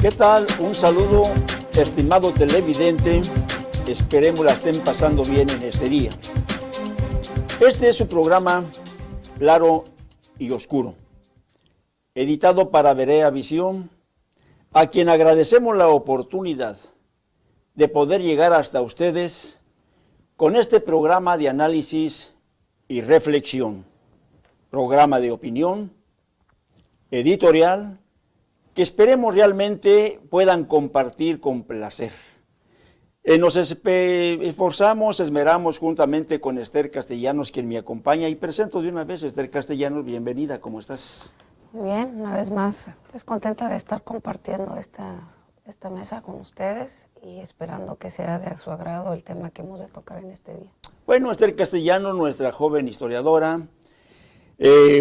¿Qué tal? Un saludo, estimado televidente. Esperemos la estén pasando bien en este día. Este es su programa Claro y Oscuro, editado para Berea Visión, a quien agradecemos la oportunidad de poder llegar hasta ustedes con este programa de análisis y reflexión, programa de opinión, editorial, que esperemos realmente puedan compartir con placer. Nos esforzamos, esmeramos juntamente con Esther Castellanos, quien me acompaña, y presento de una vez, Esther Castellanos, bienvenida, ¿cómo estás? Muy bien, una vez más, pues contenta de estar compartiendo esta mesa con ustedes y esperando que sea de su agrado el tema que hemos de tocar en este día. Bueno, Esther Castellanos, nuestra joven historiadora,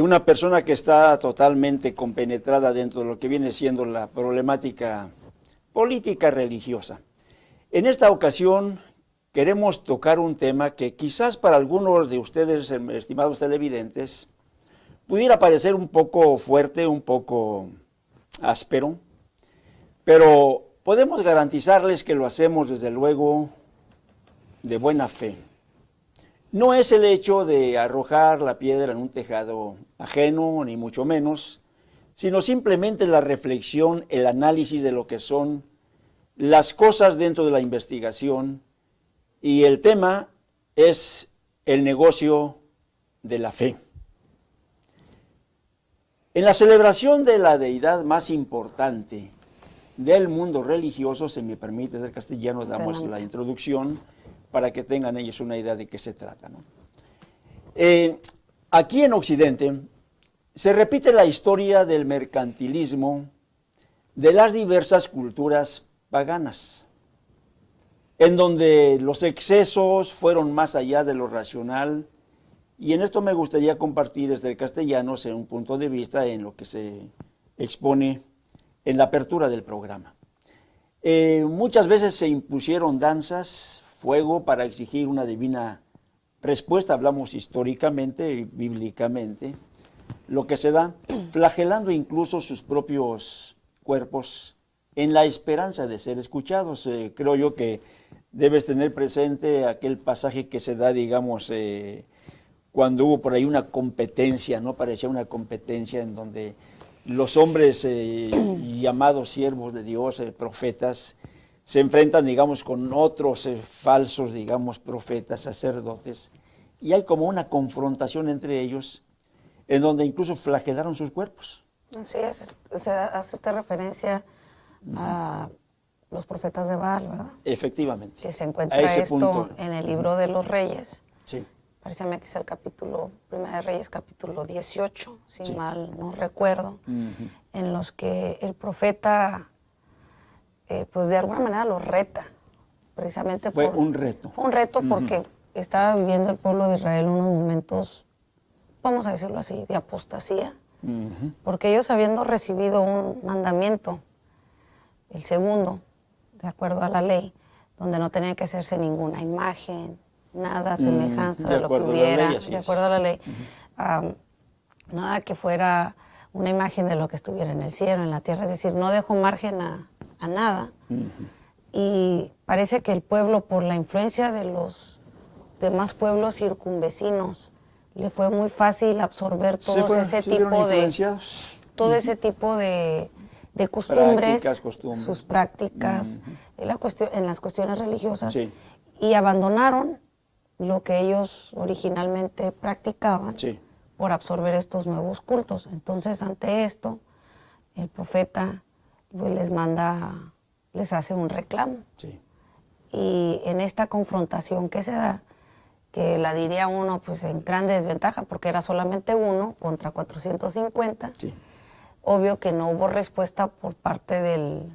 una persona que está totalmente compenetrada dentro de lo que viene siendo la problemática política religiosa. En esta ocasión queremos tocar un tema que quizás para algunos de ustedes, estimados televidentes, pudiera parecer un poco fuerte, un poco áspero, pero podemos garantizarles que lo hacemos desde luego de buena fe. No es el hecho de arrojar la piedra en un tejado ajeno, ni mucho menos, sino simplemente la reflexión, el análisis de lo que son las cosas dentro de la investigación, y el tema es el negocio de la fe. En la celebración de la deidad más importante del mundo religioso, se me permite ser castellano, damos la introducción para que tengan ellos una idea de qué se trata, ¿no? Aquí en Occidente se repite la historia del mercantilismo de las diversas culturas paganas, en donde los excesos fueron más allá de lo racional, y en esto me gustaría compartir desde el castellano en un punto de vista en lo que se expone en la apertura del programa. Muchas veces se impusieron danzas, fuego para exigir una divina respuesta, hablamos históricamente y bíblicamente, lo que se da, flagelando incluso sus propios cuerpos en la esperanza de ser escuchados. Creo yo que debes tener presente aquel pasaje que se da, digamos, cuando hubo por ahí una competencia, ¿no? Parecía una competencia en donde los hombres llamados siervos de Dios, profetas, se enfrentan, digamos, con otros falsos, digamos, profetas, sacerdotes, y hay como una confrontación entre ellos, en donde incluso flagelaron sus cuerpos. Así es, hace usted referencia a los profetas de Baal, ¿verdad? Efectivamente. Que se encuentra esto en el libro de los Reyes. Sí. Parece que es el capítulo, Primera de Reyes, capítulo 18, si mal no recuerdo, en los que el profeta, pues de alguna manera los reta, precisamente Fue un reto. Fue un reto porque estaba viviendo el pueblo de Israel unos momentos, vamos a decirlo así, de apostasía, porque ellos habiendo recibido un mandamiento, el segundo, de acuerdo a la ley, donde no tenía que hacerse ninguna imagen, nada, semejanza de lo que hubiera, de acuerdo a la ley, nada que fuera una imagen de lo que estuviera en el cielo, en la tierra, es decir, no dejó margen a nada. Y parece que el pueblo, por la influencia de los demás pueblos circunvecinos, le fue muy fácil absorber todo ese tipo de costumbres, sus prácticas, en las cuestiones religiosas, y abandonaron lo que ellos originalmente practicaban por absorber estos nuevos cultos. Entonces, ante esto, el profeta pues, les hace un reclamo. Y en esta confrontación que se da, que la diría uno pues en gran desventaja, porque era solamente uno contra 450, obvio que no hubo respuesta por parte del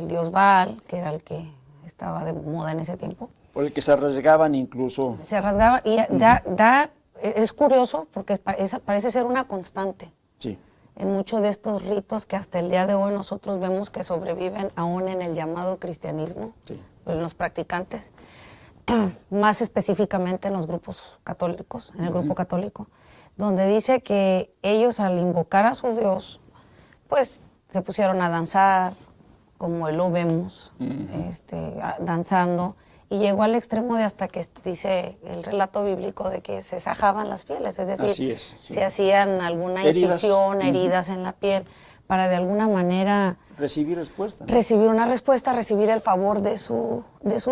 dios Baal, que era el que estaba de moda en ese tiempo. Por el que se rasgaban incluso. Se rasgaban y es curioso porque parece ser una constante en muchos de estos ritos que hasta el día de hoy nosotros vemos que sobreviven aún en el llamado cristianismo, en los practicantes, más específicamente en los grupos católicos, en el grupo católico, donde dice que ellos al invocar a su Dios, pues se pusieron a danzar, como hoy lo vemos, danzando, y llegó al extremo de hasta que dice el relato bíblico de que se sajaban las pieles, es decir, se hacían alguna incisión, heridas en la piel, para de alguna manera recibir respuesta, ¿no? Recibir una respuesta, recibir el favor de su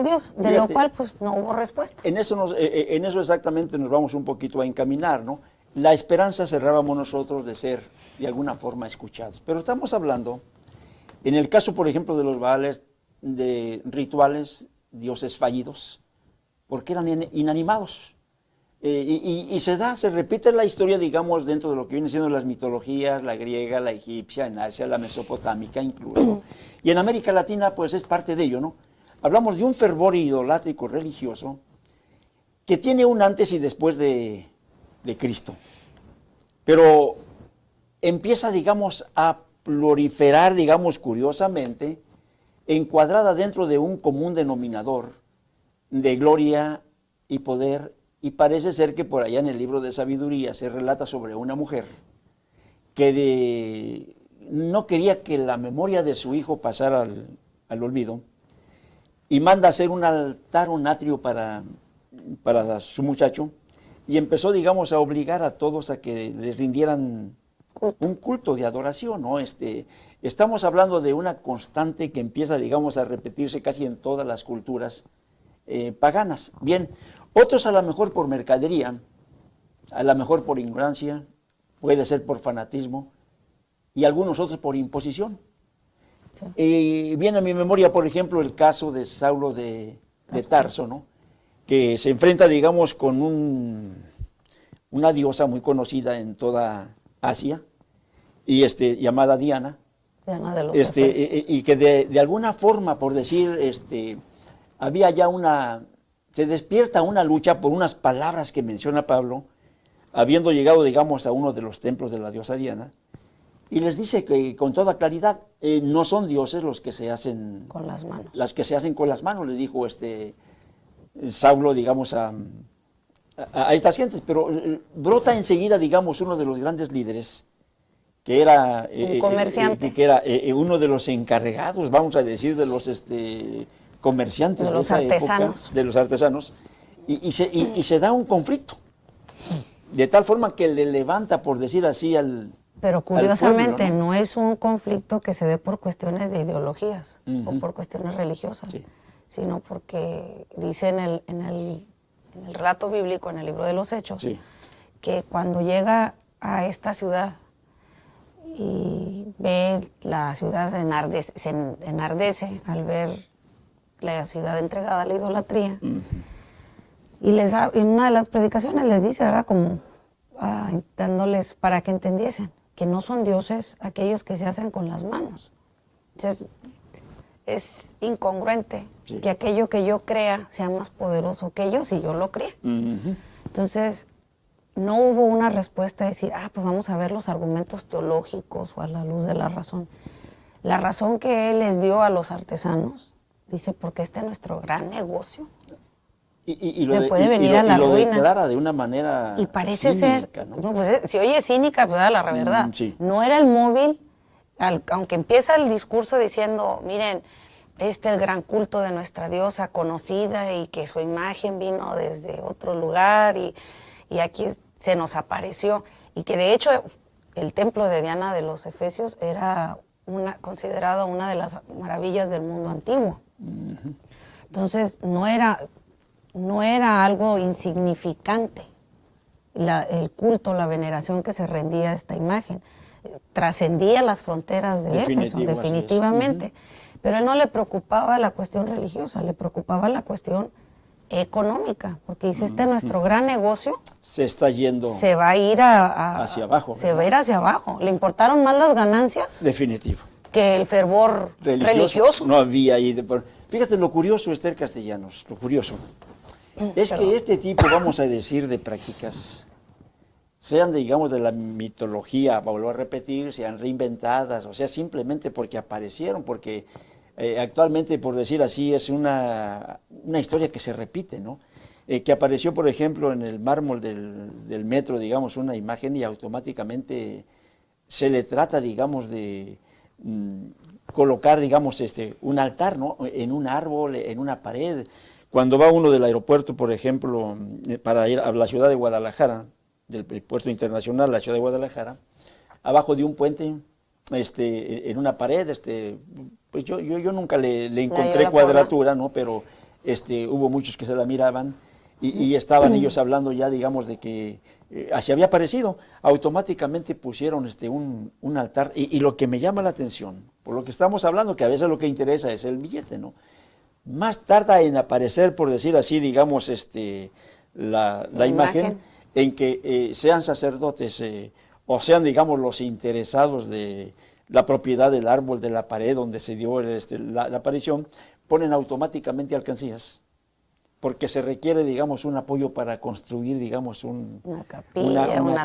Dios, de lo cual pues no hubo respuesta. En eso exactamente nos vamos un poquito a encaminar, ¿no? La esperanza cerrábamos nosotros de ser de alguna forma escuchados, pero estamos hablando, en el caso por ejemplo de los Baales, de rituales, dioses fallidos, porque eran inanimados. Y se repite la historia, digamos, dentro de lo que viene siendo las mitologías, la griega, la egipcia, en Asia, la mesopotámica incluso. Y en América Latina, pues es parte de ello, ¿no? Hablamos de un fervor idolátrico religioso que tiene un antes y después de Cristo. Pero empieza, digamos, a proliferar, digamos, curiosamente, encuadrada dentro de un común denominador de gloria y poder. Y parece ser que por allá en el libro de sabiduría se relata sobre una mujer que no quería que la memoria de su hijo pasara al olvido y manda hacer un altar, un atrio para su muchacho, y empezó, digamos, a obligar a todos a que les rindieran un culto de adoración, ¿no? Estamos hablando de una constante que empieza, digamos, a repetirse casi en todas las culturas paganas. Bien, otros a lo mejor por mercadería, a lo mejor por ignorancia, puede ser por fanatismo, y algunos otros por imposición. Sí. Viene a mi memoria, por ejemplo, el caso de Saulo de Tarso, ¿no? Que se enfrenta, digamos, con una diosa muy conocida en toda Asia, y llamada Diana, de los y que de alguna forma, por decir, había ya se despierta una lucha por unas palabras que menciona Pablo, habiendo llegado, digamos, a uno de los templos de la diosa Diana, y les dice que con toda claridad, no son dioses los que se hacen con las manos. Las que se hacen con las manos, le dijo Saulo, digamos, a estas gentes, pero brota enseguida, digamos, uno de los grandes líderes, que era un comerciante, que era uno de los encargados, vamos a decir, de los comerciantes de los artesanos. De los artesanos, y se da un conflicto, de tal forma que le levanta, por decir así, Pero curiosamente pueblo, ¿no? No es un conflicto que se dé por cuestiones de ideologías o por cuestiones religiosas, sino porque dice en el relato bíblico, en el libro de los Hechos, que cuando llega a esta ciudad y ve la ciudad se enardece al ver la ciudad entregada a la idolatría. Y en una de las predicaciones les dice, ¿verdad? Como dándoles para que entendiesen que no son dioses aquellos que se hacen con las manos. Entonces, es incongruente que aquello que yo crea sea más poderoso que yo si yo lo creo. Entonces, no hubo una respuesta de decir, pues vamos a ver los argumentos teológicos o a la luz de la razón. La razón que él les dio a los artesanos, dice, porque este es nuestro gran negocio. Se puede venir a la ruina. Y lo declara de una manera y parece cínica, ser, ¿no? Pues, si oye cínica, pues la verdad. No era el móvil, aunque empieza el discurso diciendo, miren, el gran culto de nuestra diosa conocida y que su imagen vino desde otro lugar y aquí se nos apareció. Y que de hecho el templo de Diana de los Efesios era considerado una de las maravillas del mundo antiguo. Entonces no era algo insignificante el culto, la veneración que se rendía a esta imagen. Trascendía las fronteras de Éfeso, definitivamente. Pero a él no le preocupaba la cuestión religiosa, le preocupaba la cuestión económica, porque dice, nuestro gran negocio se está yendo, se va a ir hacia abajo. Se va a ir hacia abajo. Le importaron más las ganancias. Definitivo. Que el fervor religioso. No había ahí. Fíjate lo curioso, Esther Castellanos, lo curioso. Es que este tipo, vamos a decir, de prácticas, sean, digamos, de la mitología, vuelvo a repetir, sean reinventadas, o sea, simplemente porque aparecieron, porque actualmente, por decir así, es una historia que se repite, ¿no? Que apareció, por ejemplo, en el mármol del metro, digamos, una imagen y automáticamente se le trata, digamos, de colocar, digamos, un altar, ¿no? En un árbol, en una pared. Cuando va uno del aeropuerto, por ejemplo, para ir a la ciudad de Guadalajara, del puerto internacional, la ciudad de Guadalajara, abajo de un puente, en una pared, pues yo nunca le encontré cuadratura, ¿no? Pero hubo muchos que se la miraban y estaban ellos hablando ya, digamos, de que así había aparecido. Automáticamente pusieron un altar y lo que me llama la atención, por lo que estamos hablando, que a veces lo que interesa es el billete, ¿no? Más tarda en aparecer, por decir así, digamos, la imagen en que sean sacerdotes o sean, digamos, los interesados de la propiedad del árbol, de la pared donde se dio la aparición, ponen automáticamente alcancías, porque se requiere, digamos, un apoyo para construir, digamos, una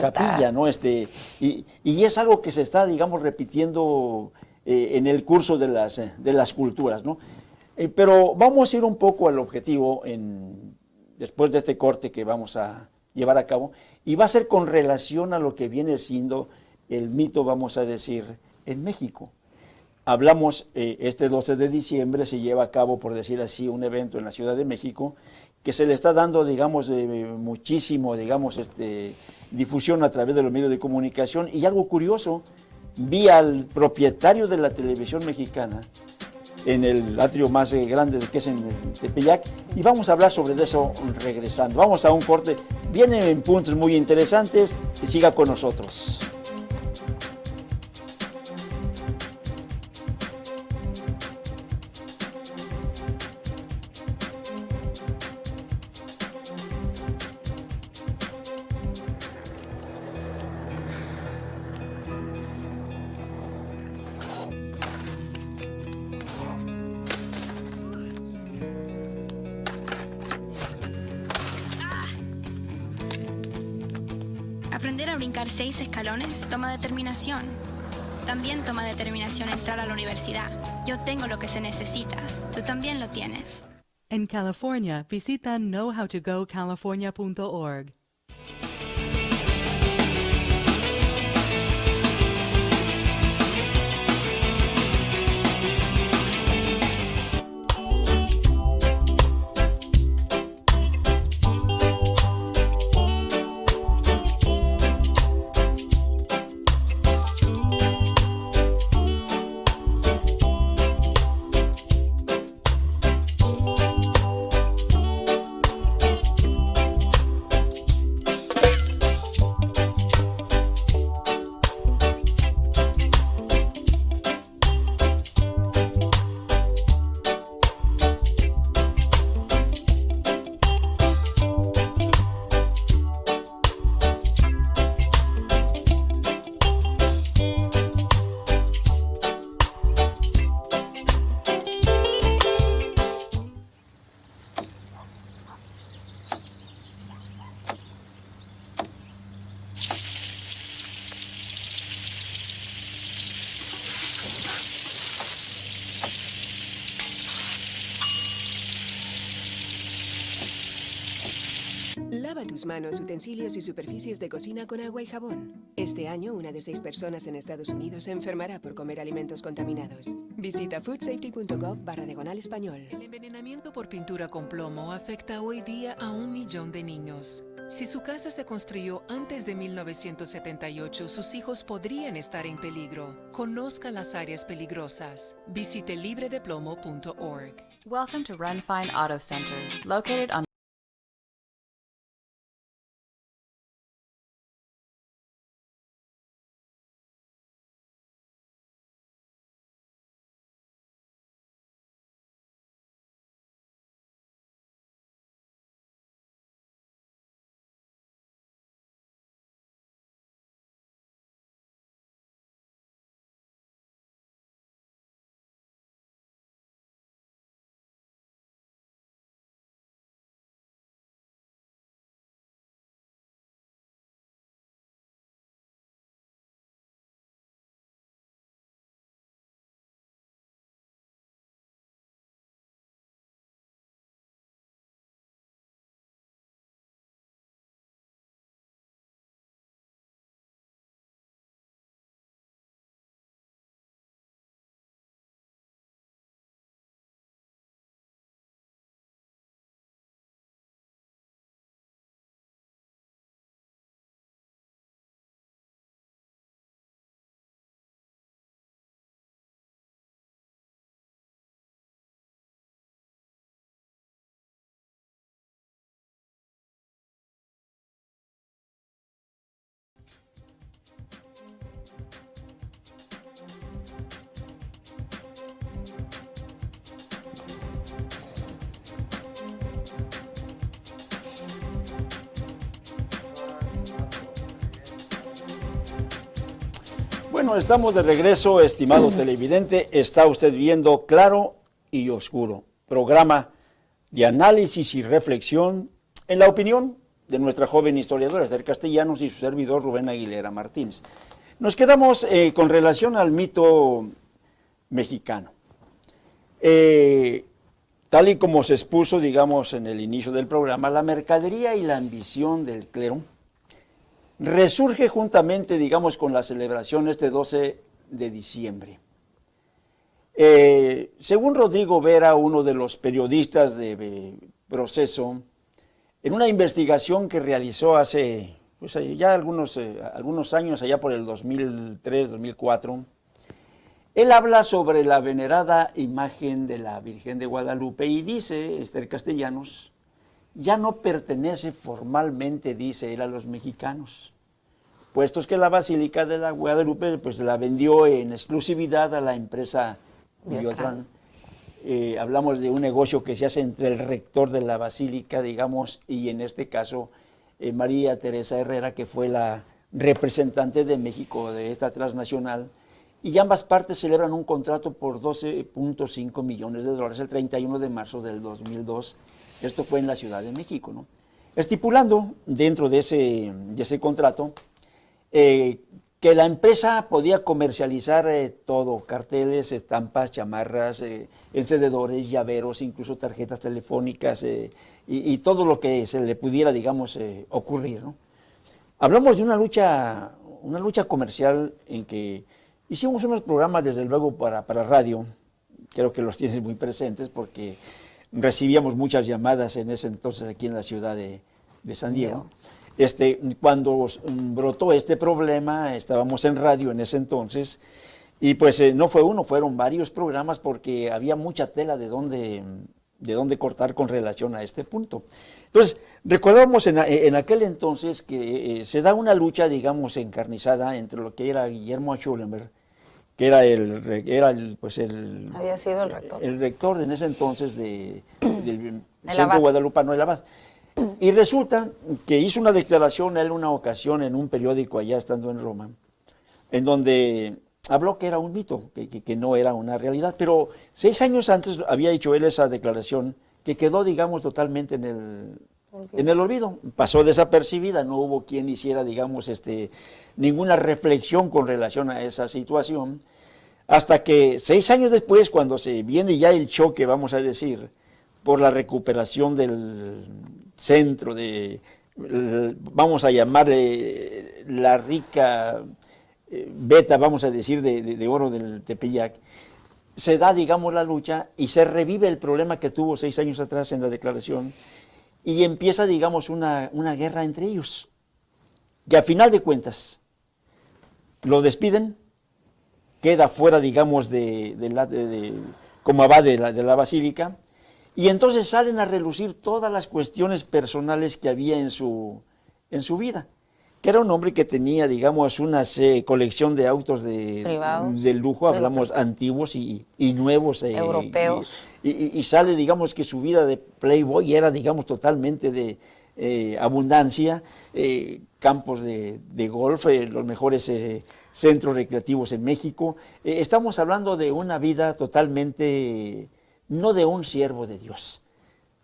capilla, ¿no? Y es algo que se está, digamos, repitiendo en el curso de las culturas, ¿no? Pero vamos a ir un poco al objetivo después de este corte que vamos a llevar a cabo, y va a ser con relación a lo que viene siendo el mito, vamos a decir, en México. Hablamos, este 12 de diciembre se lleva a cabo, por decir así, un evento en la Ciudad de México que se le está dando, digamos, muchísimo, digamos, difusión a través de los medios de comunicación. Y algo curioso, vi al propietario de la televisión mexicana en el atrio más grande que es en Tepeyac, y vamos a hablar sobre eso regresando. Vamos a un corte, vienen puntos muy interesantes, y siga con nosotros. Aprender a brincar 6 escalones toma determinación. También toma determinación entrar a la universidad. Yo tengo lo que se necesita. Tú también lo tienes. En California, visita knowhowtogocalifornia.org. Lava tus manos, utensilios y superficies de cocina con agua y jabón. Este año, 1 de 6 personas en Estados Unidos se enfermará por comer alimentos contaminados. Visita foodsafety.gov/español. El envenenamiento por pintura con plomo afecta hoy día a 1 millón de niños. Si su casa se construyó antes de 1978, sus hijos podrían estar en peligro. Conozca las áreas peligrosas. Visite libredeplomo.org. Welcome to Run Fine Auto Center, located on Bueno, estamos de regreso, estimado televidente. Está usted viendo Claro y Oscuro, programa de análisis y reflexión en la opinión de nuestra joven historiadora Esther Castellanos y su servidor Rubén Aguilera Martínez. Nos quedamos con relación al mito mexicano. Tal y como se expuso, digamos, en el inicio del programa, la mercadería y la ambición del clero resurge juntamente, digamos, con la celebración este 12 de diciembre. Según Rodrigo Vera, uno de los periodistas de Proceso, en una investigación que realizó hace pues, ya algunos años, allá por el 2003, 2004, él habla sobre la venerada imagen de la Virgen de Guadalupe y dice, Esther Castellanos, ya no pertenece formalmente, dice él, a los mexicanos, puestos que la Basílica de la Guadalupe pues, la vendió en exclusividad a la empresa Biotran. Hablamos de un negocio que se hace entre el rector de la Basílica, digamos, y en este caso María Teresa Herrera, que fue la representante de México de esta transnacional, y ambas partes celebran un contrato por $12.5 millones el 31 de marzo del 2002. Esto fue en la Ciudad de México, ¿no? Estipulando dentro de ese contrato que la empresa podía comercializar todo, carteles, estampas, chamarras, encendedores, llaveros, incluso tarjetas telefónicas y todo lo que se le pudiera, digamos, ocurrir, ¿no? Hablamos de una lucha comercial en que hicimos unos programas, desde luego, para radio. Creo que los tienes muy presentes porque recibíamos muchas llamadas en ese entonces aquí en la ciudad de San Diego. Cuando brotó este problema, estábamos en radio en ese entonces, y pues no fue uno, fueron varios programas porque había mucha tela de dónde cortar con relación a este punto. Entonces, recordamos en aquel entonces que se da una lucha, digamos, encarnizada entre lo que era Guillermo Schulenberg, que había sido el rector. El rector en ese entonces del Centro Guadalupano del Abad. Y resulta que hizo una declaración él una ocasión en un periódico allá estando en Roma, en donde habló que era un mito, que no era una realidad, pero 6 años antes había hecho él esa declaración que quedó, digamos, totalmente en el olvido. Pasó desapercibida, no hubo quien hiciera, digamos, ninguna reflexión con relación a esa situación, hasta que 6 años después, cuando se viene ya el choque, vamos a decir, por la recuperación del centro vamos a llamarle la rica beta, vamos a decir, de oro del Tepeyac, se da, digamos, la lucha y se revive el problema que tuvo 6 años atrás en la declaración y empieza, digamos, una guerra entre ellos, que a final de cuentas lo despiden, queda fuera, digamos, como abad de la basílica. Y entonces salen a relucir todas las cuestiones personales que había en su vida. Que era un hombre que tenía, digamos, una colección de autos de lujo, hablamos antiguos y nuevos. Europeos. Y sale, digamos, que su vida de playboy era, digamos, totalmente de abundancia, campos de golf, los mejores centros recreativos en México. Estamos hablando de una vida totalmente... no de un siervo de Dios.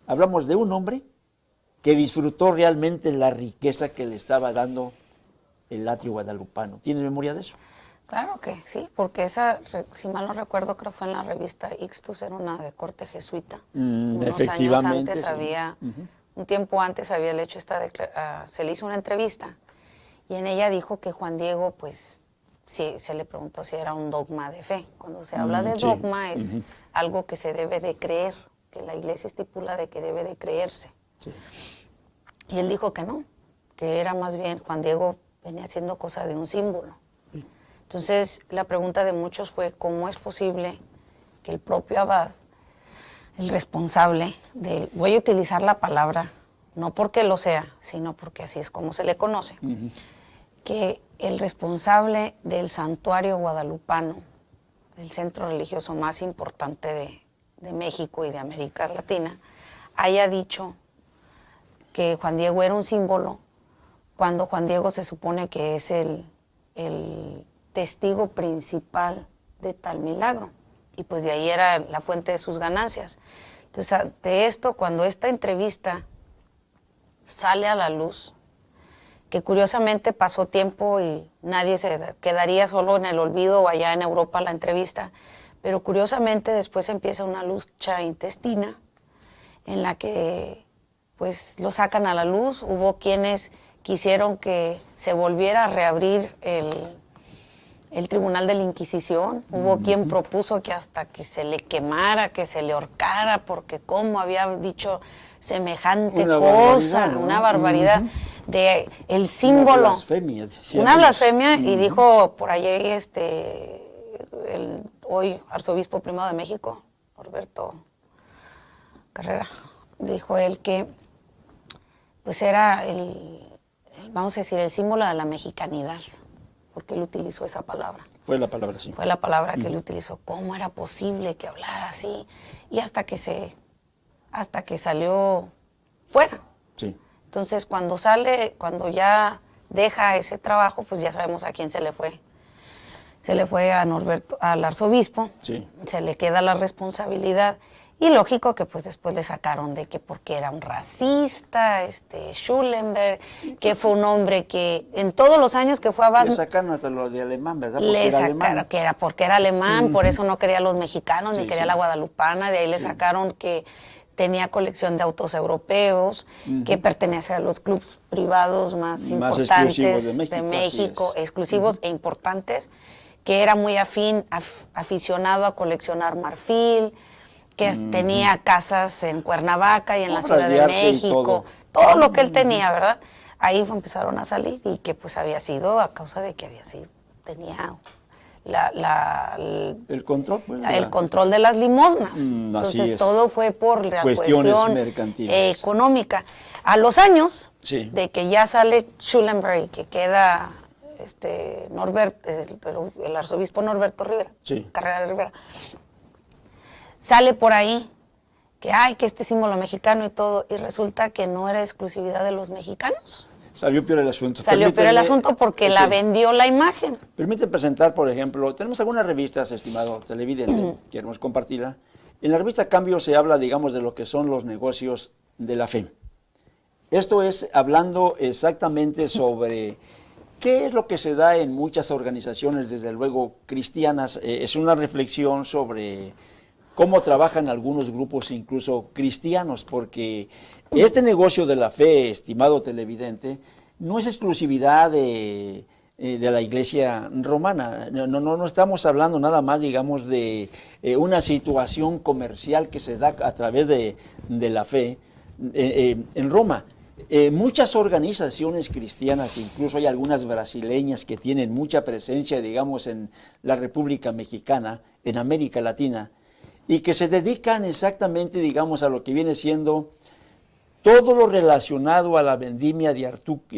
Hablamos de un hombre que disfrutó realmente la riqueza que le estaba dando el atrio guadalupano. ¿Tienes memoria de eso? Claro que sí, porque esa, si mal no recuerdo, creo que fue en la revista Ixtus, era una de corte jesuita. Efectivamente. Años antes un tiempo antes había hecho se le hizo una entrevista y en ella dijo que Juan Diego, pues, sí, se le preguntó si era un dogma de fe. Cuando se habla de dogma es algo que se debe de creer, que la iglesia estipula de que debe de creerse. Sí. Y él dijo que no, que era más bien, Juan Diego venía haciendo cosa de un símbolo. Sí. Entonces, la pregunta de muchos fue, ¿cómo es posible que el propio abad, el responsable voy a utilizar la palabra, no porque lo sea, sino porque así es como se le conoce, que el responsable del santuario guadalupano, el centro religioso más importante de México y de América Latina, haya dicho que Juan Diego era un símbolo, cuando Juan Diego se supone que es el testigo principal de tal milagro. Y pues de ahí era la fuente de sus ganancias. Entonces, ante esto, cuando esta entrevista sale a la luz, que curiosamente pasó tiempo y nadie se quedaría solo en el olvido o allá en Europa la entrevista, pero curiosamente después empieza una lucha intestina en la que pues lo sacan a la luz. Hubo quienes quisieron que se volviera a reabrir el Tribunal de la Inquisición. Hubo quien propuso que hasta que se le quemara, que se le ahorcara, porque cómo había dicho semejante cosa, una barbaridad, de el símbolo. Una blasfemia. Una blasfemia, y dijo por allí el hoy arzobispo primado de México, Norberto Carrera, dijo él que pues era vamos a decir, el símbolo de la mexicanidad, porque él utilizó esa palabra. Fue la palabra, sí. Fue la palabra que él utilizó. ¿Cómo era posible que hablara así? Y hasta que salió fuera. Sí. Entonces, cuando ya deja ese trabajo, pues ya sabemos a quién se le fue. Se le fue a Norberto, al arzobispo. Sí. Se le queda la responsabilidad. Y lógico que pues después le sacaron de que porque era un racista, Schulenberg, que fue un hombre que en todos los años que fue a Baden... Le sacaron hasta lo de alemán, ¿verdad? Le sacaron porque era alemán, por eso no quería a los mexicanos, ni quería a la guadalupana. De ahí le sacaron que tenía colección de autos europeos, que pertenece a los clubes privados más importantes de México, exclusivos e importantes, que era muy aficionado a coleccionar marfil, que tenía casas en Cuernavaca y en la Ciudad de México, todo lo que él tenía, ¿verdad? Ahí empezaron a salir, y que pues había sido a causa de que tenía el control, pues, el control de las limosnas. Entonces todo fue por la cuestiones mercantiles, económica. A los años de que ya sale Schulenberg y que queda el arzobispo Norberto Rivera, Carrera Rivera, sale por ahí que este símbolo mexicano y todo, y resulta que no era exclusividad de los mexicanos. Salió peor el asunto. Salió peor el asunto porque la vendió la imagen. Permíteme presentar, por ejemplo, tenemos algunas revistas, estimado televidente, queremos compartirla. En la revista Cambio se habla, digamos, de lo que son los negocios de la fe. Esto es hablando exactamente sobre qué es lo que se da en muchas organizaciones, desde luego cristianas. Es una reflexión sobre cómo trabajan algunos grupos, incluso cristianos, porque este negocio de la fe, estimado televidente, no es exclusividad de la Iglesia romana. No estamos hablando nada más, digamos, de una situación comercial que se da a través de la fe en Roma. Muchas organizaciones cristianas, incluso hay algunas brasileñas que tienen mucha presencia, digamos, en la República Mexicana, en América Latina, y que se dedican exactamente, digamos, a lo que viene siendo todo lo relacionado a la vendimia de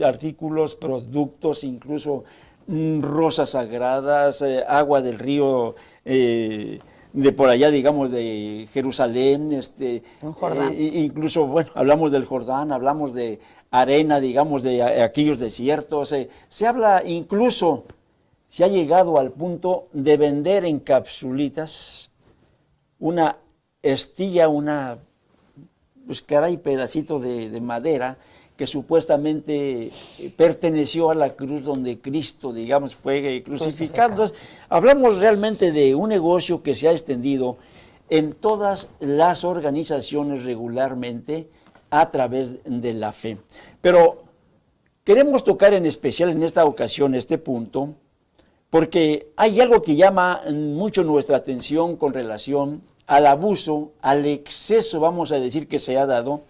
artículos, productos, incluso rosas sagradas, agua del río de por allá, digamos, de Jerusalén, incluso, bueno, hablamos del Jordán, hablamos de arena, digamos, de aquellos desiertos. Se habla incluso, se ha llegado al punto de vender en capsulitas una estilla, pues caray, pedacito de madera que supuestamente perteneció a la cruz donde Cristo, digamos, fue crucificado. Entonces, hablamos realmente de un negocio que se ha extendido en todas las organizaciones regularmente a través de la fe. Pero queremos tocar en especial en esta ocasión este punto, porque hay algo que llama mucho nuestra atención con relación al abuso, al exceso, vamos a decir, que se ha dado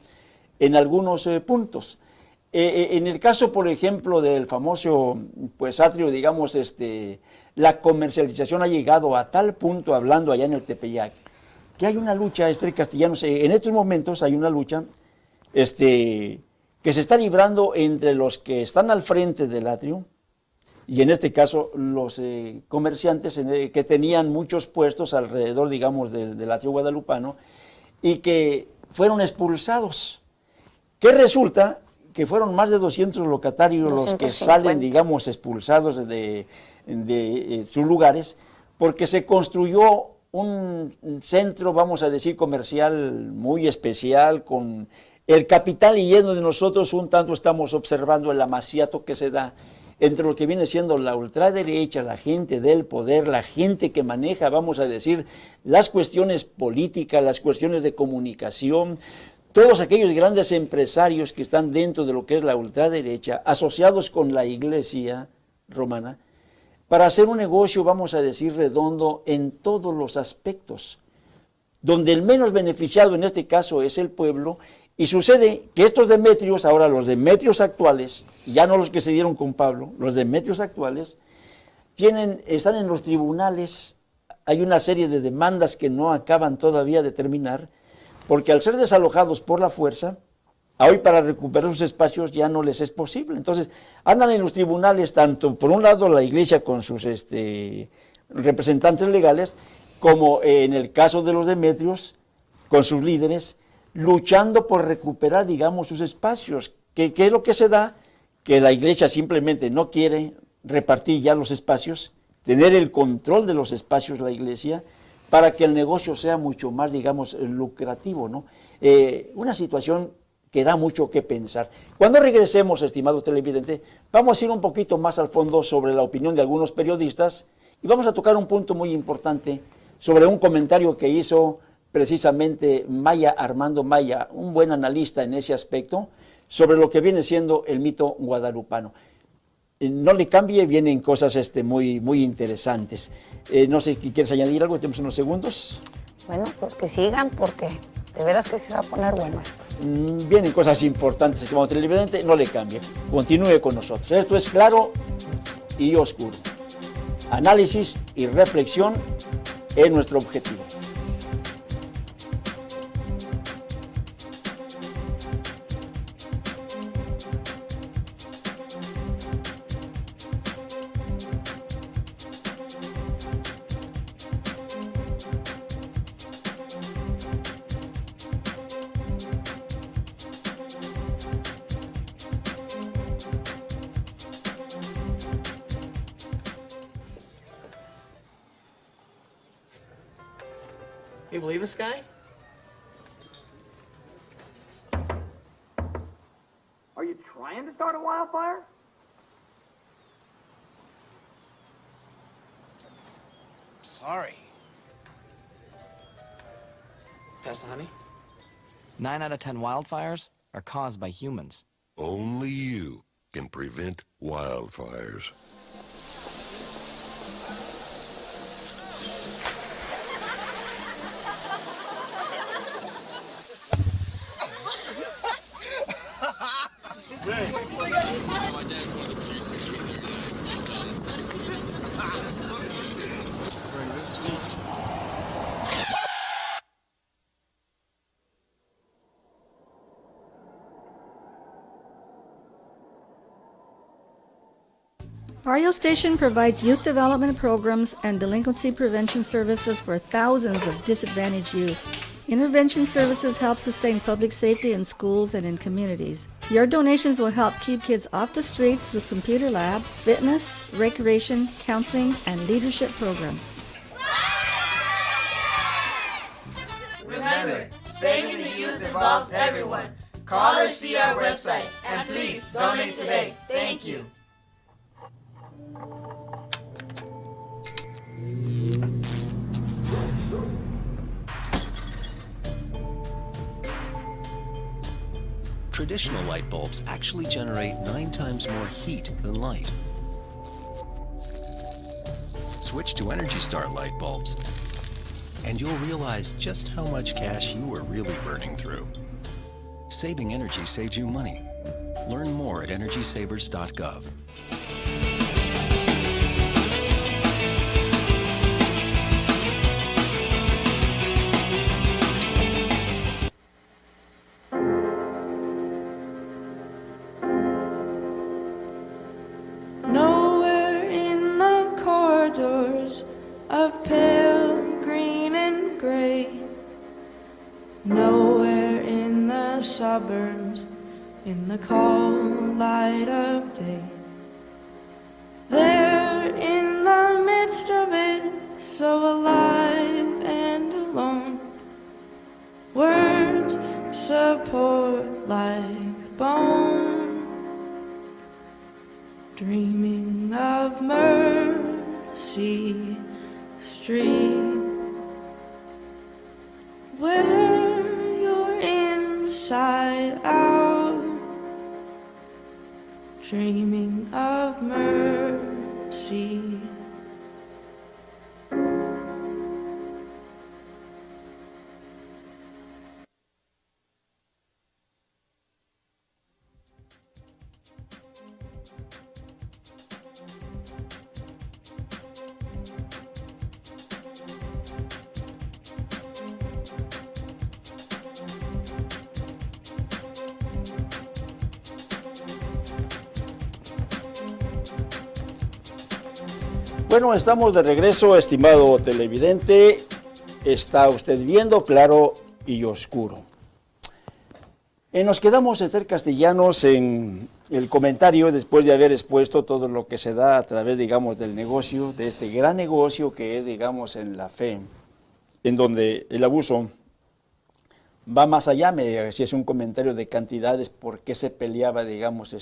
en algunos puntos. En el caso, por ejemplo, del famoso pues atrio, digamos, la comercialización ha llegado a tal punto, hablando allá en el Tepeyac, que hay una lucha, castellanos, en estos momentos hay una lucha que se está librando entre los que están al frente del atrio, y en este caso los comerciantes que tenían muchos puestos alrededor, digamos, del atrio guadalupano, y que fueron expulsados. Que resulta que fueron más de 200 locatarios los que salen, digamos, expulsados de de sus lugares, porque se construyó un centro, vamos a decir, comercial muy especial, con el capital y lleno de nosotros. Un tanto estamos observando el amaciato que se da entre lo que viene siendo la ultraderecha, la gente del poder, la gente que maneja, vamos a decir, las cuestiones políticas, las cuestiones de comunicación, todos aquellos grandes empresarios que están dentro de lo que es la ultraderecha, asociados con la Iglesia romana, para hacer un negocio, vamos a decir, redondo en todos los aspectos, donde el menos beneficiado en este caso es el pueblo. Y sucede que estos Demetrios, ahora los Demetrios actuales, ya no los que se dieron con Pablo, los Demetrios actuales, están en los tribunales. Hay una serie de demandas que no acaban todavía de terminar, porque al ser desalojados por la fuerza, hoy para recuperar sus espacios ya no les es posible. Entonces andan en los tribunales, tanto por un lado la Iglesia con sus representantes legales, como en el caso de los Demetrios, con sus líderes, luchando por recuperar, digamos, sus espacios. ¿Qué es lo que se da? Que la Iglesia simplemente no quiere repartir ya los espacios, tener el control de los espacios la Iglesia, para que el negocio sea mucho más, digamos, lucrativo, ¿no? Una situación que da mucho que pensar. Cuando regresemos, estimados televidentes, vamos a ir un poquito más al fondo sobre la opinión de algunos periodistas y vamos a tocar un punto muy importante sobre un comentario que hizo precisamente Armando Maya, un buen analista en ese aspecto, sobre lo que viene siendo el mito guadalupano. No le cambie, vienen cosas muy, muy interesantes. No sé, ¿quieres añadir algo? Tenemos unos segundos. Bueno, pues que sigan, porque de veras que se va a poner bueno esto. Vienen cosas importantes, estimado televidente, no le cambie. Continúe con nosotros. Esto es Claro y Oscuro. Análisis y reflexión es nuestro objetivo. You believe this guy? Are you trying to start a wildfire? Sorry. Pass the honey? 9 out of 10 wildfires are caused by humans. Only you can prevent wildfires. Barrio Station provides youth development programs and delinquency prevention services for thousands of disadvantaged youth. Intervention services help sustain public safety in schools and in communities. Your donations will help keep kids off the streets through computer lab, fitness, recreation, counseling, and leadership programs. Remember, saving the youth involves everyone. Call or see our website, and please donate today. Thank you. Traditional light bulbs actually generate 9 times more heat than light. Switch to Energy Star light bulbs, and you'll realize just how much cash you are really burning through. Saving energy saves you money. Learn more at EnergySavers.gov. Nowhere in the corridors of pale green and gray, nowhere in the suburbs, in the cold light of day, there in Mercy Street, where you're inside out, dreaming of mercy. Bueno, estamos de regreso, estimado televidente. Está usted viendo Claro y Oscuro. Nos quedamos, Esther Castellanos, en el comentario después de haber expuesto todo lo que se da a través, digamos, del negocio, de este gran negocio que es, digamos, en la fe, en donde el abuso va más allá. Me si es un comentario de cantidades, por qué se peleaba, digamos,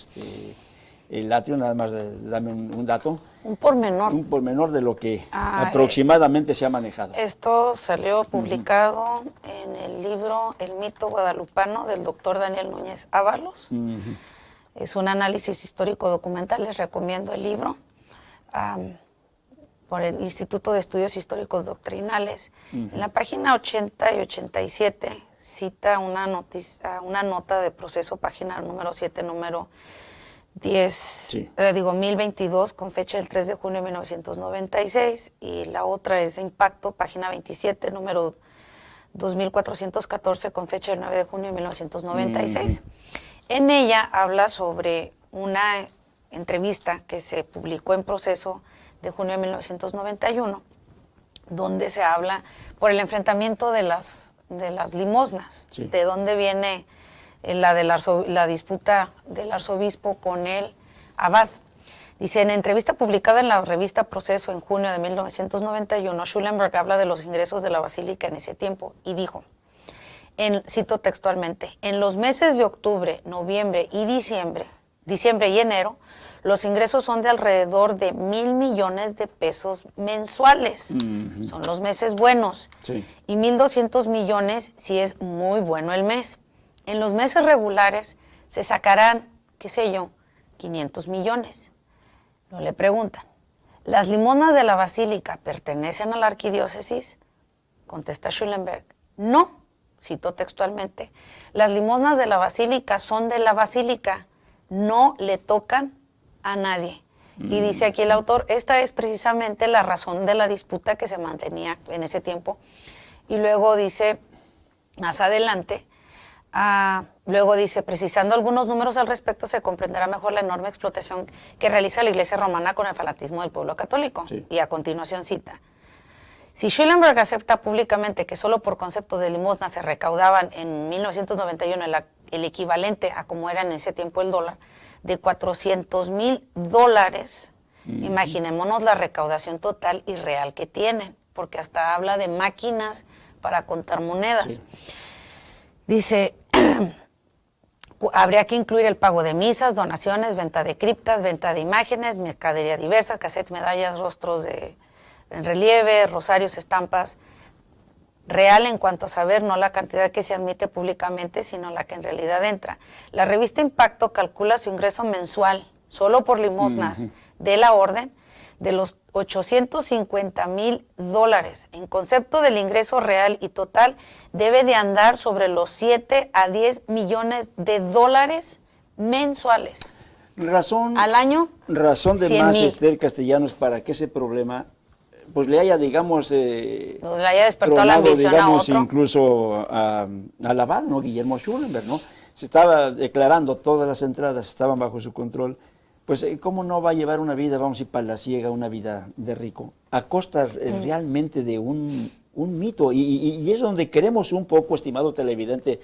el atrio, nada más dame un dato. Un pormenor. Un pormenor de lo que aproximadamente se ha manejado. Esto salió publicado en el libro El mito guadalupano del doctor Daniel Núñez Ábalos. Es un análisis histórico documental, les recomiendo el libro, por el Instituto de Estudios Históricos Doctrinales. En la página 80 y 87 cita una nota de proceso, página número 7, número 1022, con fecha del 3 de junio de 1996, y la otra es de Impacto, página 27, número 2414, con fecha del 9 de junio de 1996. En ella habla sobre una entrevista que se publicó en Proceso de junio de 1991, donde se habla por el enfrentamiento de las limosnas, de dónde viene la disputa del arzobispo con el abad. Dice, en entrevista publicada en la revista Proceso en junio de 1991, Schulenberg habla de los ingresos de la basílica en ese tiempo y dijo, cito textualmente, en los meses de octubre, noviembre y diciembre y enero, los ingresos son de alrededor de 1,000 millones de pesos mensuales. Son los meses buenos. Y 1,200 millones si es muy bueno el mes. En los meses regulares se sacarán, qué sé yo, 500 millones. No le preguntan, ¿las limosnas de la basílica pertenecen a la arquidiócesis? Contesta Schulenberg, no, citó textualmente, las limosnas de la basílica son de la basílica, no le tocan a nadie. Y dice aquí el autor, esta es precisamente la razón de la disputa que se mantenía en ese tiempo. Y luego dice, más adelante, luego dice, precisando algunos números al respecto, se comprenderá mejor la enorme explotación que realiza la Iglesia romana con el fanatismo del pueblo católico. Y a continuación cita, si Schulenberg acepta públicamente que solo por concepto de limosna se recaudaban en 1991 el equivalente a como era en ese tiempo el dólar, de $400,000, imaginémonos la recaudación total y real que tienen, porque hasta habla de máquinas para contar monedas. Dice, habría que incluir el pago de misas, donaciones, venta de criptas, venta de imágenes, mercadería diversa, cassettes, medallas, rostros en relieve, rosarios, estampas. Real en cuanto a saber, no la cantidad que se admite públicamente, sino la que en realidad entra. La revista Impacto calcula su ingreso mensual, solo por limosnas, de la orden, de los $850,000. En concepto del ingreso real y total, debe de andar sobre los 7 a 10 millones de dólares mensuales. Razón al año. Razón de más, Esther Castellanos, para que ese problema pues le haya, digamos, le haya despertado la ambición, digamos, a otro. Incluso al abad, ¿no? Guillermo Schulenberg, ¿no? Se estaba declarando, todas las entradas estaban bajo su control. Pues, ¿cómo no va a llevar una vida, vamos a ir para la ciega, una vida de rico? A costa realmente de un mito. Y es donde queremos un poco, estimado televidente,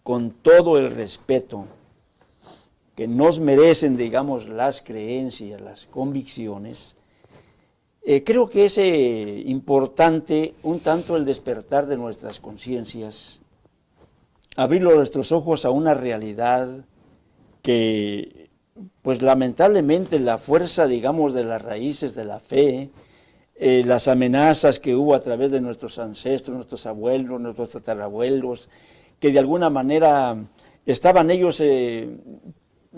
con todo el respeto que nos merecen, digamos, las creencias, las convicciones, creo que es importante un tanto el despertar de nuestras conciencias, abrir nuestros ojos a una realidad que, pues lamentablemente, la fuerza, digamos, de las raíces de la fe las amenazas que hubo a través de nuestros ancestros, nuestros abuelos, nuestros tatarabuelos, que de alguna manera estaban ellos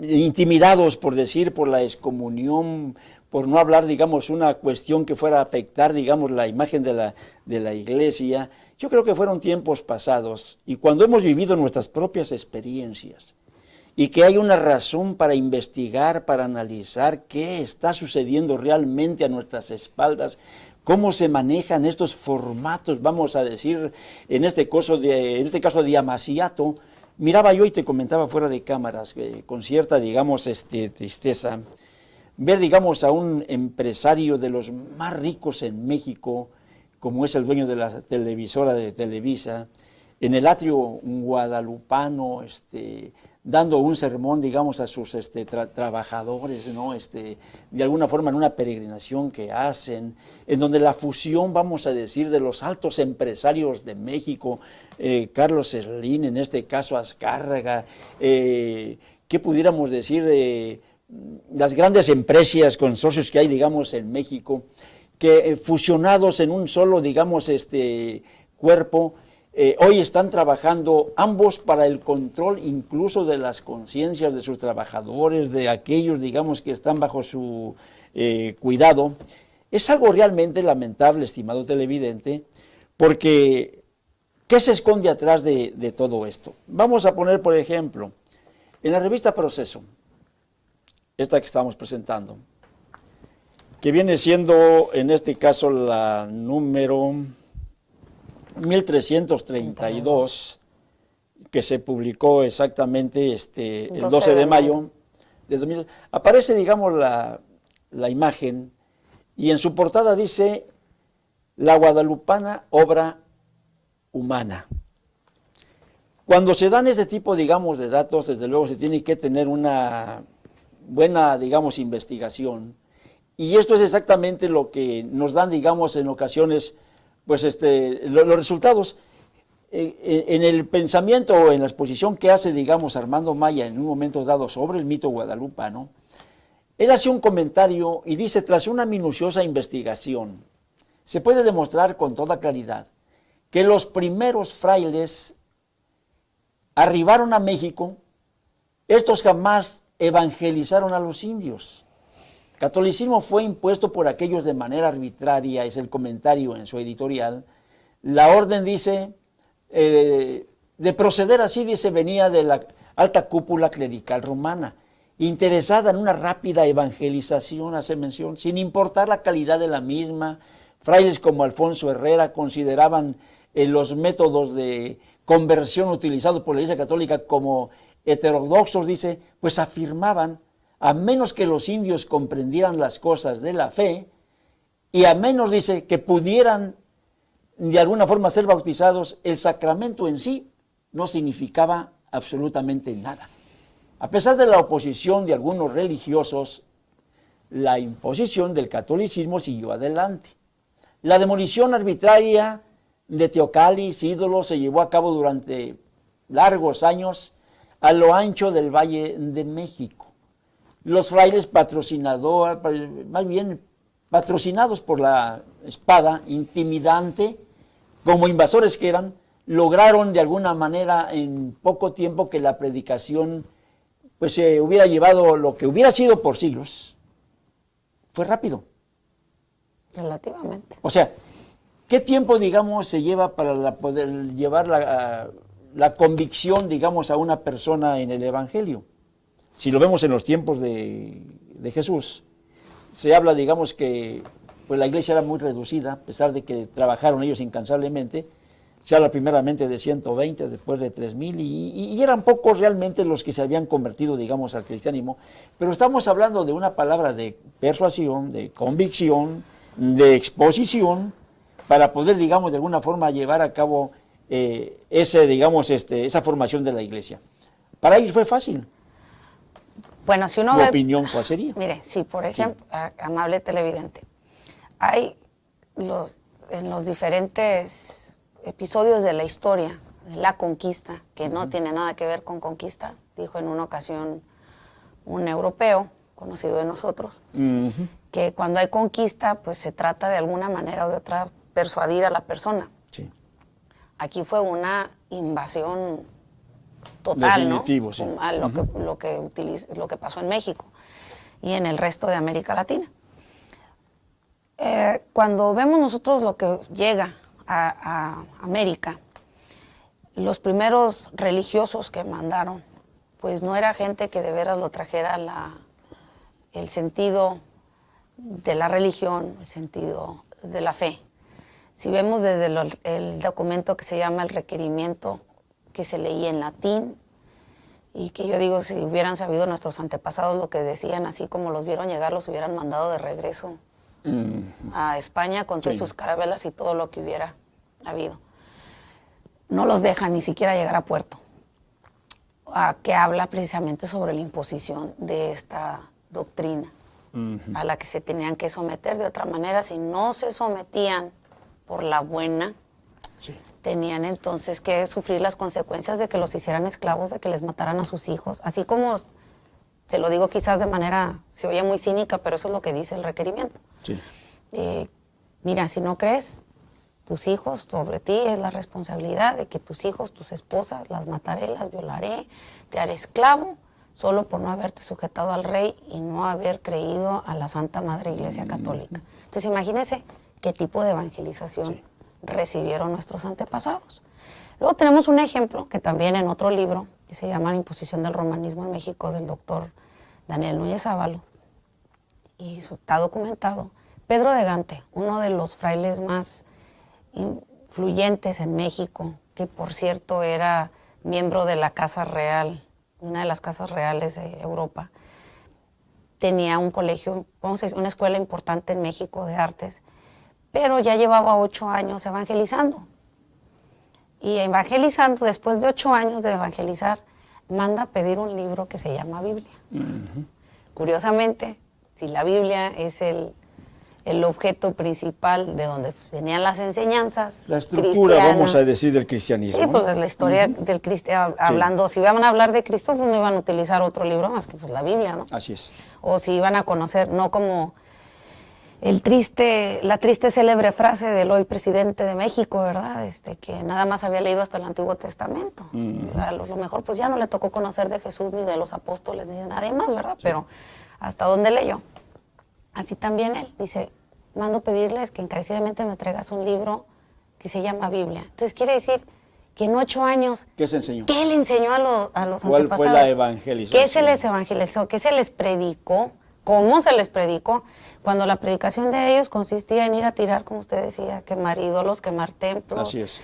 intimidados, por decir, por la excomunión, por no hablar, digamos, una cuestión que fuera a afectar, digamos, la imagen de la iglesia. Yo creo que fueron tiempos pasados, y cuando hemos vivido nuestras propias experiencias, y que hay una razón para investigar, para analizar qué está sucediendo realmente a nuestras espaldas, cómo se manejan estos formatos, vamos a decir, en este caso de amaciato. Miraba yo y te comentaba fuera de cámaras, con cierta, digamos, tristeza, ver, digamos, a un empresario de los más ricos en México, como es el dueño de la televisora de Televisa, en el atrio guadalupano, dando un sermón, digamos, a sus trabajadores, ¿no? De alguna forma en una peregrinación que hacen, en donde la fusión, vamos a decir, de los altos empresarios de México, Carlos Slim, en este caso Azcárraga, ¿qué pudiéramos decir? Las grandes empresas, consorcios que hay, digamos, en México, que fusionados en un solo, digamos, cuerpo, hoy están trabajando ambos para el control incluso de las conciencias de sus trabajadores, de aquellos, digamos, que están bajo su cuidado. Es algo realmente lamentable, estimado televidente, porque ¿qué se esconde atrás de todo esto? Vamos a poner, por ejemplo, en la revista Proceso, esta que estamos presentando, que viene siendo, en este caso, la número 1332, que se publicó exactamente el 12 de mayo de 2000. Aparece, digamos, la imagen, y en su portada dice: la guadalupana obra humana. Cuando se dan este tipo, digamos, de datos, desde luego se tiene que tener una buena, digamos, investigación, y esto es exactamente lo que nos dan, digamos, en ocasiones, pues los resultados. En el pensamiento o en la exposición que hace, digamos, Armando Maya en un momento dado sobre el mito guadalupano, él hace un comentario y dice: tras una minuciosa investigación, se puede demostrar con toda claridad que los primeros frailes arribaron a México, estos jamás evangelizaron a los indios. Catolicismo fue impuesto por aquellos de manera arbitraria, es el comentario en su editorial. La orden, dice, de proceder así, dice, venía de la alta cúpula clerical romana, interesada en una rápida evangelización, hace mención, sin importar la calidad de la misma. Frailes como Alfonso Herrera consideraban los métodos de conversión utilizados por la Iglesia Católica como heterodoxos, dice, pues afirmaban: a menos que los indios comprendieran las cosas de la fe, y a menos, dice, que pudieran de alguna forma ser bautizados, el sacramento en sí no significaba absolutamente nada. A pesar de la oposición de algunos religiosos, la imposición del catolicismo siguió adelante. La demolición arbitraria de teocalis, ídolos, se llevó a cabo durante largos años a lo ancho del Valle de México. Los frailes patrocinados por la espada intimidante, como invasores que eran, lograron de alguna manera en poco tiempo que la predicación pues se hubiera llevado lo que hubiera sido por siglos. Fue rápido. Relativamente. O sea, ¿qué tiempo, digamos, se lleva para poder llevar la convicción, digamos, a una persona en el Evangelio? Si lo vemos en los tiempos de Jesús, se habla, digamos, que pues la iglesia era muy reducida, a pesar de que trabajaron ellos incansablemente. Se habla primeramente de 120, después de 3000, y eran pocos realmente los que se habían convertido, digamos, al cristianismo. Pero estamos hablando de una palabra de persuasión, de convicción, de exposición, para poder, digamos, de alguna forma llevar a cabo esa formación de la iglesia. Para ellos fue fácil. Bueno, si uno ¿Tu ve, opinión cuál sería? Mire, si por ejemplo, amable televidente, hay en los diferentes episodios de la historia, de la conquista, que no tiene nada que ver con conquista, dijo en una ocasión un europeo, conocido de nosotros, que cuando hay conquista, pues se trata de alguna manera o de otra persuadir a la persona. Sí. Aquí fue una invasión total, definitivo, ¿no? Sí. Lo que pasó en México y en el resto de América Latina. Cuando vemos nosotros lo que llega a América, los primeros religiosos que mandaron, pues no era gente que de veras lo trajera el sentido de la religión, el sentido de la fe. Si vemos desde el documento que se llama el requerimiento, que se leía en latín, y que yo digo, si hubieran sabido nuestros antepasados lo que decían, así como los vieron llegar, los hubieran mandado de regreso a España con todas sus carabelas y todo lo que hubiera habido. No los dejan ni siquiera llegar a puerto, que habla precisamente sobre la imposición de esta doctrina a la que se tenían que someter. De otra manera, si no se sometían por la buena, tenían entonces que sufrir las consecuencias de que los hicieran esclavos, de que les mataran a sus hijos, así como, te lo digo quizás de manera, se oye muy cínica, pero eso es lo que dice el requerimiento. Sí. Mira, si no crees, tus hijos, sobre ti es la responsabilidad de que tus hijos, tus esposas, las mataré, las violaré, te haré esclavo, solo por no haberte sujetado al rey y no haber creído a la Santa Madre Iglesia Católica. Entonces imagínense qué tipo de evangelización recibieron nuestros antepasados. Luego tenemos un ejemplo que también en otro libro, que se llama La imposición del romanismo en México, del doctor Daniel Núñez Ábalos, y está documentado. Pedro de Gante, uno de los frailes más influyentes en México, que por cierto era miembro de la Casa Real, una de las casas reales de Europa, tenía un colegio, vamos a decir, una escuela importante en México de artes, pero ya llevaba 8 años evangelizando. Y evangelizando, después de 8 años de evangelizar, manda a pedir un libro que se llama Biblia. Curiosamente, si la Biblia es el objeto principal de donde venían las enseñanzas. La estructura, vamos a decir, del cristianismo. Sí, pues la historia del cristiano, hablando, si iban a hablar de Cristo, pues no iban a utilizar otro libro más que pues la Biblia, ¿no? Así es. O si iban a conocer, no como la triste célebre frase del hoy presidente de México, ¿verdad? Que nada más había leído hasta el Antiguo Testamento. O sea, a lo mejor pues ya no le tocó conocer de Jesús, ni de los apóstoles, ni de nadie más, ¿verdad? Sí. Pero hasta dónde leyó. Así también él dice, mando pedirles que encarecidamente me traigas un libro que se llama Biblia. Entonces quiere decir que en 8 años... ¿Qué se enseñó? ¿Qué le enseñó a los antepasados? ¿Cuál fue la evangelización? ¿Qué se les evangelizó? ¿Qué se les predicó? ¿Cómo se les predicó? Cuando la predicación de ellos consistía en ir a tirar, como usted decía, quemar ídolos, quemar templos. Así es.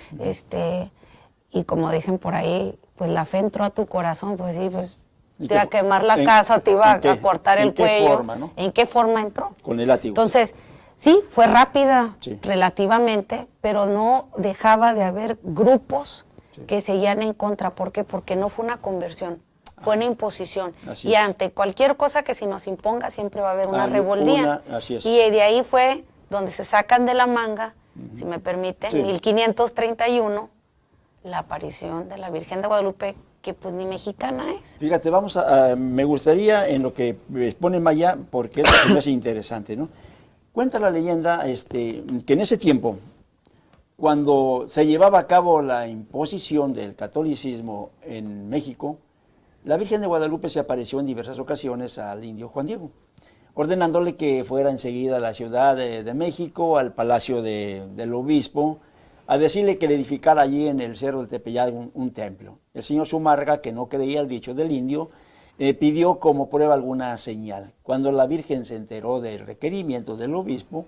Y como dicen por ahí, pues la fe entró a tu corazón, pues sí, pues te iba a quemar la casa, te iba a cortar el cuello. ¿En qué forma, no? ¿En qué forma entró? Con el látigo. Entonces, sí, fue rápida relativamente, pero no dejaba de haber grupos que seguían en contra. ¿Por qué? Porque no fue una conversión. Fue una imposición. Y ante cualquier cosa que se nos imponga, siempre va a haber una rebeldía. Y de ahí fue donde se sacan de la manga, si me permiten, 1531, la aparición de la Virgen de Guadalupe, que pues ni mexicana es. Fíjate, me gustaría en lo que expone Maya, porque eso me hace interesante, ¿no? Cuenta la leyenda que en ese tiempo, cuando se llevaba a cabo la imposición del catolicismo en México, la Virgen de Guadalupe se apareció en diversas ocasiones al indio Juan Diego, ordenándole que fuera enseguida a la Ciudad de México, al palacio del obispo, a decirle que le edificara allí en el Cerro del Tepeyac un templo. El señor Zumárraga, que no creía el dicho del indio, pidió como prueba alguna señal. Cuando la Virgen se enteró del requerimiento del obispo,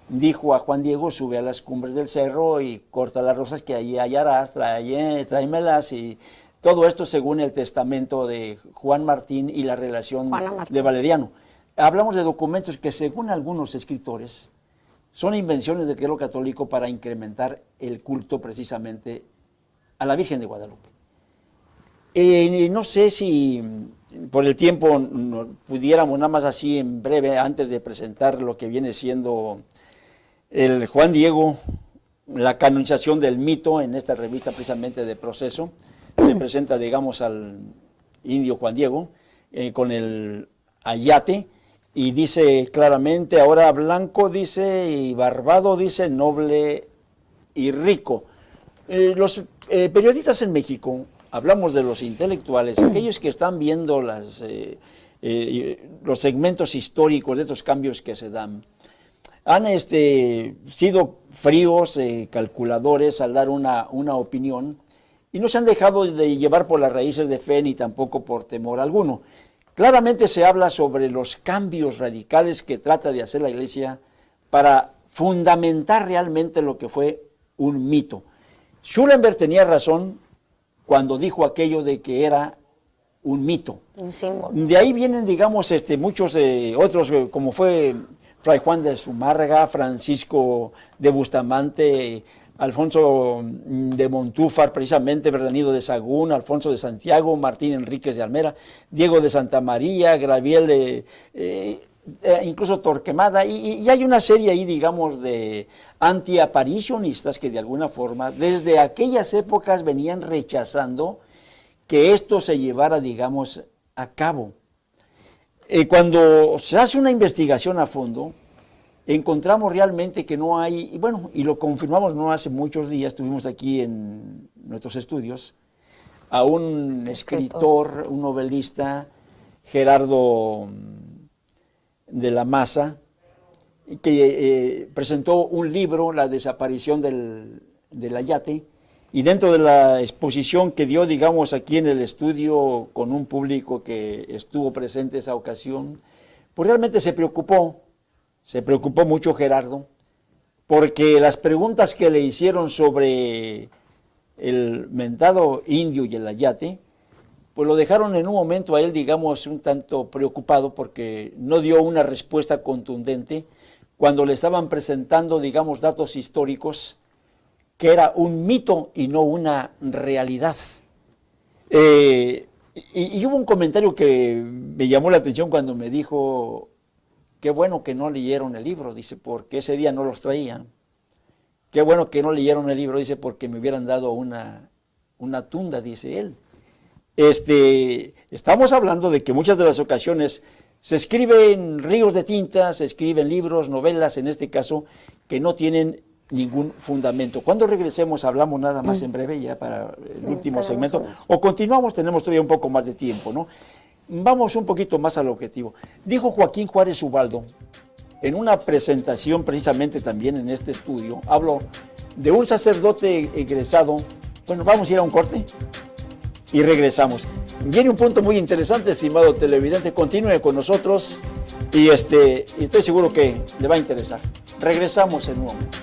dijo a Juan Diego, sube a las cumbres del cerro y corta las rosas que allí hallarás, tráemelas, y todo esto según el testamento de Juan Martín y la relación de Valeriano. Hablamos de documentos que según algunos escritores son invenciones del clero católico para incrementar el culto precisamente a la Virgen de Guadalupe. No sé si por el tiempo pudiéramos nada más así en breve, antes de presentar lo que viene siendo el Juan Diego, la canonización del mito en esta revista precisamente de Proceso. Se presenta, digamos, al indio Juan Diego con el ayate, y dice claramente, ahora blanco dice y barbado dice, noble y rico. Los periodistas en México, hablamos de los intelectuales, aquellos que están viendo los segmentos históricos de estos cambios que se dan, han sido fríos, calculadores al dar una opinión y no se han dejado de llevar por las raíces de fe ni tampoco por temor alguno. Claramente se habla sobre los cambios radicales que trata de hacer la Iglesia para fundamentar realmente lo que fue un mito. Schulenberg tenía razón cuando dijo aquello de que era un mito. Un símbolo. De ahí vienen, digamos, muchos otros, como fue Fray Juan de Zumárraga, Francisco de Bustamante, Alfonso de Montúfar, precisamente, Bernardino de Sahagún, Alfonso de Santiago, Martín Enríquez de Almera, Diego de Santa María, Graviel incluso Torquemada, y hay una serie ahí, digamos, de antiaparicionistas que de alguna forma, desde aquellas épocas venían rechazando que esto se llevara, digamos, a cabo. Cuando se hace una investigación a fondo, encontramos realmente que no hay, y bueno, y lo confirmamos no hace muchos días, estuvimos aquí en nuestros estudios, a un escritor, un novelista, Gerardo de la Maza, que presentó un libro, La desaparición del Ayate, y dentro de la exposición que dio, digamos, aquí en el estudio, con un público que estuvo presente esa ocasión, pues realmente se preocupó mucho Gerardo, porque las preguntas que le hicieron sobre el mentado indio y el Ayate, pues lo dejaron en un momento a él, digamos, un tanto preocupado, porque no dio una respuesta contundente cuando le estaban presentando, digamos, datos históricos, que era un mito y no una realidad. Y hubo un comentario que me llamó la atención cuando me dijo, qué bueno que no leyeron el libro, dice, porque ese día no los traían. Qué bueno que no leyeron el libro, dice, porque me hubieran dado una tunda, dice él. Estamos hablando de que muchas de las ocasiones se escriben ríos de tinta, se escriben libros, novelas, en este caso, que no tienen ningún fundamento. Cuando regresemos hablamos nada más en breve ya para el último segmento, o continuamos, tenemos todavía un poco más de tiempo, ¿no? Vamos un poquito más al objetivo. Dijo Joaquín Juárez Ubaldo, en una presentación precisamente también en este estudio, habló de un sacerdote egresado. Bueno, vamos a ir a un corte y regresamos. Viene un punto muy interesante, estimado televidente, continúe con nosotros y estoy seguro que le va a interesar. Regresamos en un momento.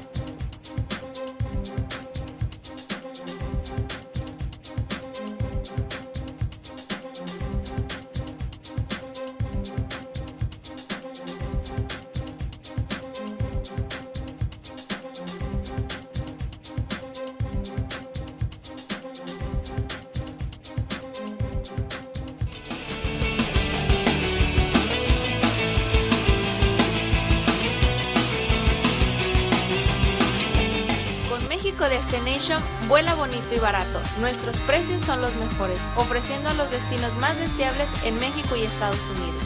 Destination vuela bonito y barato. Nuestros precios son los mejores, ofreciendo los destinos más deseables en México y Estados Unidos.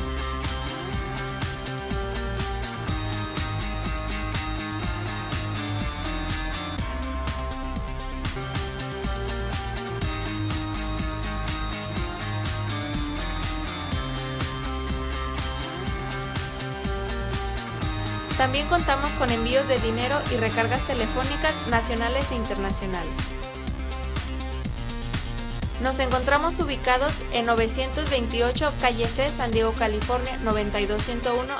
También contamos con envíos de dinero y recargas telefónicas nacionales e internacionales. Nos encontramos ubicados en 928 Calle C, San Diego, California, 92101.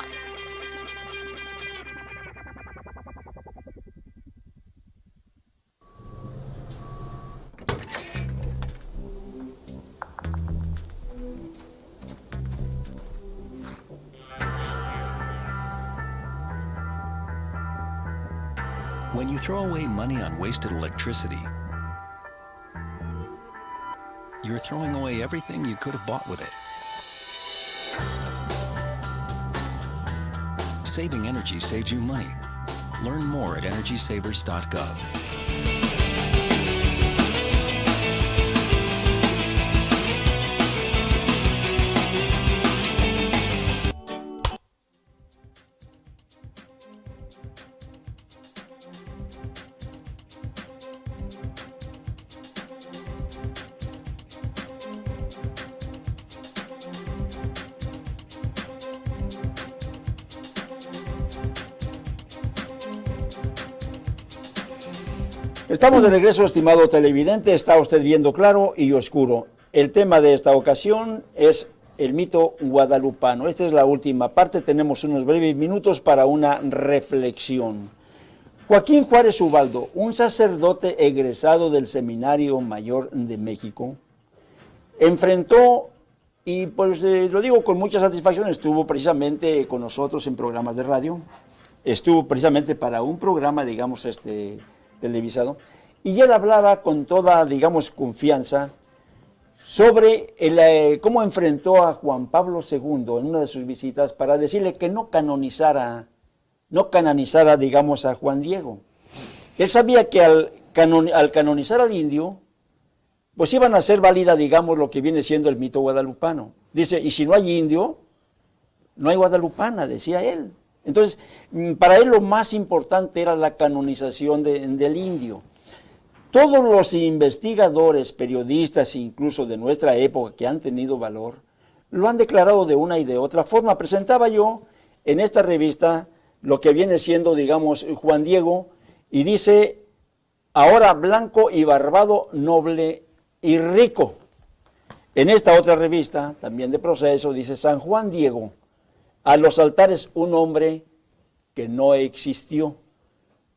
When you throw away money on wasted electricity, you're throwing away everything you could have bought with it. Saving energy saves you money. Learn more at EnergySavers.gov. Estamos de regreso, estimado televidente. Está usted viendo claro y oscuro. El tema de esta ocasión es el mito guadalupano. Esta es la última parte. Tenemos unos breves minutos para una reflexión. Joaquín Juárez Ubaldo, un sacerdote egresado del Seminario Mayor de México, enfrentó, y pues lo digo con mucha satisfacción, estuvo precisamente con nosotros en programas de radio, estuvo precisamente para un programa, digamos, televisado, y él hablaba con toda, digamos, confianza sobre cómo enfrentó a Juan Pablo II en una de sus visitas para decirle que no canonizara, digamos, a Juan Diego. Él sabía que al canonizar al indio, pues iban a hacer válida, digamos, lo que viene siendo el mito guadalupano. Dice, y si no hay indio, no hay guadalupana, decía él. Entonces, para él lo más importante era la canonización del indio. Todos los investigadores, periodistas, incluso de nuestra época, que han tenido valor, lo han declarado de una y de otra forma. Presentaba yo en esta revista lo que viene siendo, digamos, Juan Diego, y dice, ahora blanco y barbado, noble y rico. En esta otra revista, también de Proceso, dice, San Juan Diego, a los altares un hombre que no existió.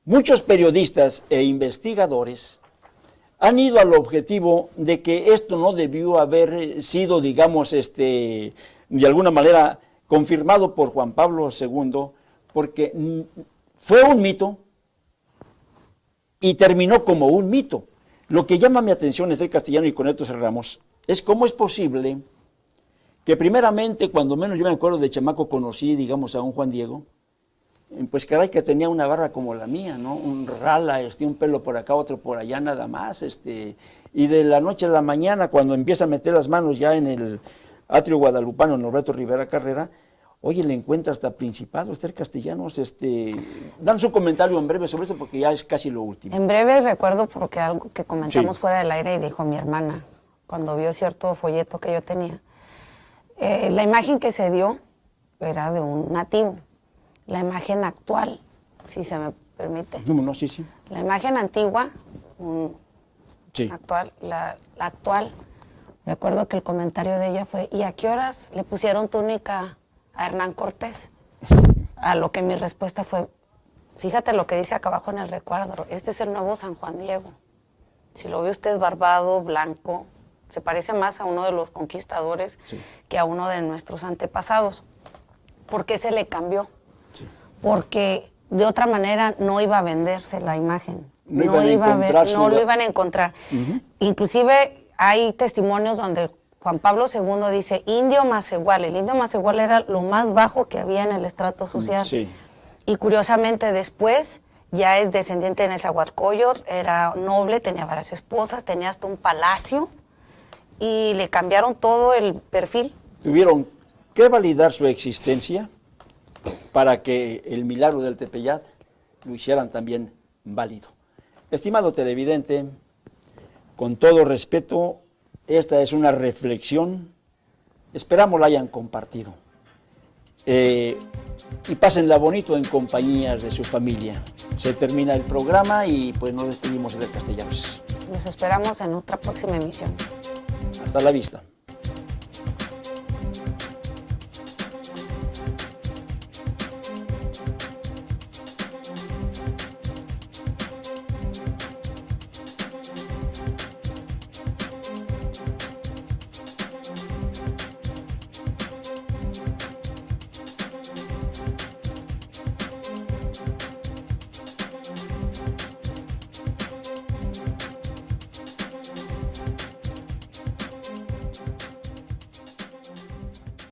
Muchos periodistas e investigadores han ido al objetivo de que esto no debió haber sido, digamos, de alguna manera confirmado por Juan Pablo II, porque fue un mito y terminó como un mito. Lo que llama mi atención, Esther Castellano, y con esto cerramos, es cómo es posible que primeramente, cuando menos yo me acuerdo de chamaco, conocí, digamos, a un Juan Diego, pues caray, que tenía una barba como la mía, ¿no? Un rala, un pelo por acá, otro por allá, nada más, y de la noche a la mañana, cuando empieza a meter las manos ya en el atrio guadalupano, Norberto Rivera Carrera, oye, le encuentra hasta Principado, Esther Castellanos, dan su comentario en breve sobre esto, porque ya es casi lo último. En breve recuerdo porque algo que comentamos fuera del aire y dijo mi hermana, cuando vio cierto folleto que yo tenía, la imagen que se dio era de un nativo. La imagen actual, si se me permite. No, sí. La imagen antigua, sí. Actual, la actual, recuerdo que el comentario de ella fue, ¿y a qué horas le pusieron túnica a Hernán Cortés? A lo que mi respuesta fue, fíjate lo que dice acá abajo en el recuadro, este es el nuevo San Juan Diego. Si lo ve usted barbado, blanco, se parece más a uno de los conquistadores que a uno de nuestros antepasados. ¿Por qué se le cambió? Porque de otra manera no iba a venderse la imagen. No lo iban a encontrar. Inclusive hay testimonios donde Juan Pablo II dice indio macehual. El indio macehual era lo más bajo que había en el estrato social. Sí. Y curiosamente después ya es descendiente de Nezahualcóyotl, era noble, tenía varias esposas, tenía hasta un palacio y le cambiaron todo el perfil. Tuvieron que validar su existencia para que el milagro del Tepeyat lo hicieran también válido. Estimado televidente, con todo respeto, esta es una reflexión, esperamos la hayan compartido y pásenla bonito en compañías de su familia. Se termina el programa y pues nos despedimos de Castellanos. Nos esperamos en otra próxima emisión. Hasta la vista.